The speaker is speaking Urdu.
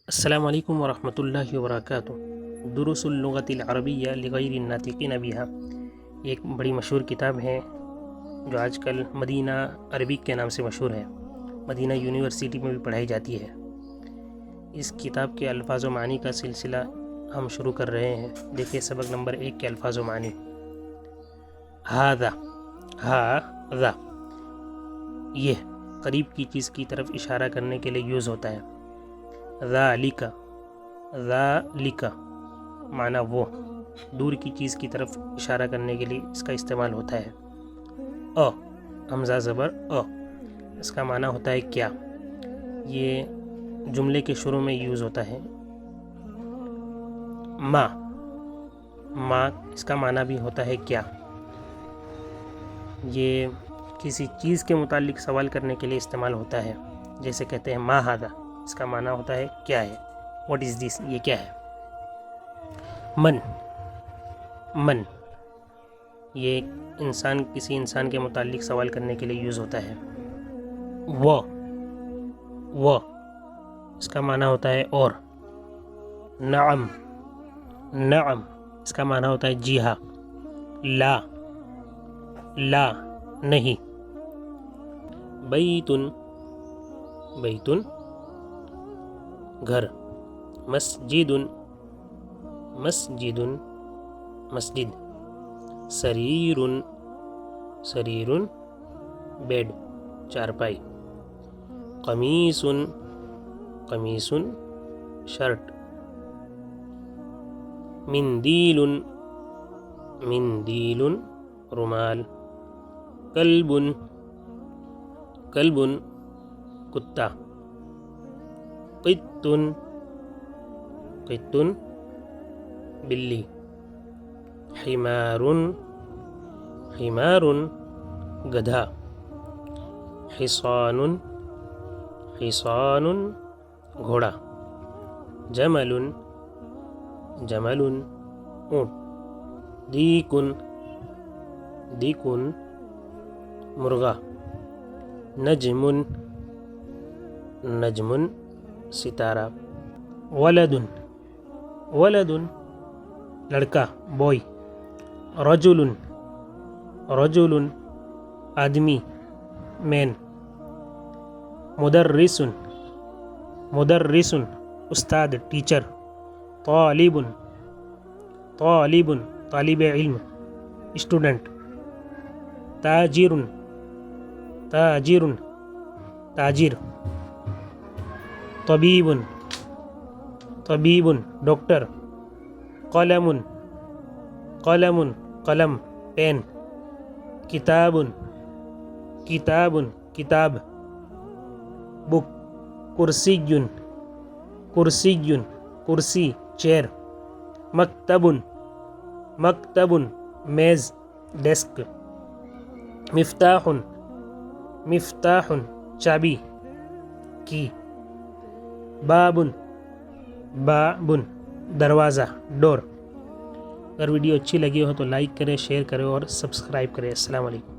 السلام علیکم ورحمۃ اللہ وبرکاتہ۔ دروس اللغۃ العربیہ لغیر الناطقین بہا ایک بڑی مشہور کتاب ہے جو آج کل مدینہ عربک کے نام سے مشہور ہے، مدینہ یونیورسٹی میں بھی پڑھائی جاتی ہے۔ اس کتاب کے الفاظ و معنی کا سلسلہ ہم شروع کر رہے ہیں۔ دیکھیے سبق نمبر 1 کے الفاظ و معنی۔ ھذا، ھذا یہ قریب کی چیز کی طرف اشارہ کرنے کے لیے یوز ہوتا ہے۔ ذالک، ذالک معنی وہ، دور کی چیز کی طرف اشارہ کرنے کے لیے اس کا استعمال ہوتا ہے۔ حمزہ زبر اس کا معنی ہوتا ہے کیا۔ یہ جملے کے شروع میں یوز ہوتا ہے۔ ما اس کا معنی بھی ہوتا ہے کیا۔ یہ کسی چیز کے متعلق سوال کرنے کے لیے استعمال ہوتا ہے، جیسے کہتے ہیں ما ھذا، اس کا معنی ہوتا ہے کیا ہے، واٹ از دس، یہ کیا ہے۔ من یہ انسان کسی انسان کے متعلق سوال کرنے کے لیے یوز ہوتا ہے۔ وہ اس کا معنی ہوتا ہے اور۔ نعم اس کا معنی ہوتا ہے جی ہاں۔ لا نہیں۔ بیتن گھر۔ مسجد مسجد۔ سریر بیڈ چارپائی۔ قمیص شرٹ۔ مندیل رومال۔ کلب کتا۔ قط بلی۔ حمار گدھا۔ حصان گھوڑا۔ جمل اونٹ۔ دیکن مرغا۔ نجم ستارہ۔ ولد لڑکا بوائے۔ رجل آدمی مین۔ مدرس استاد ٹیچر۔ طالب طالب علم اسٹوڈنٹ۔ تاجر تاجر۔ طبیب ڈاکٹر۔ قلم پین۔ کتاب بک۔ کرسی چیئر۔ مکتب میز ڈیسک۔ مفتاح چابی کی۔ باب دروازہ ڈور۔ اگر ویڈیو اچھی لگی ہو تو لائک کریں، شیئر کریں اور سبسکرائب کریں۔ السلام علیکم۔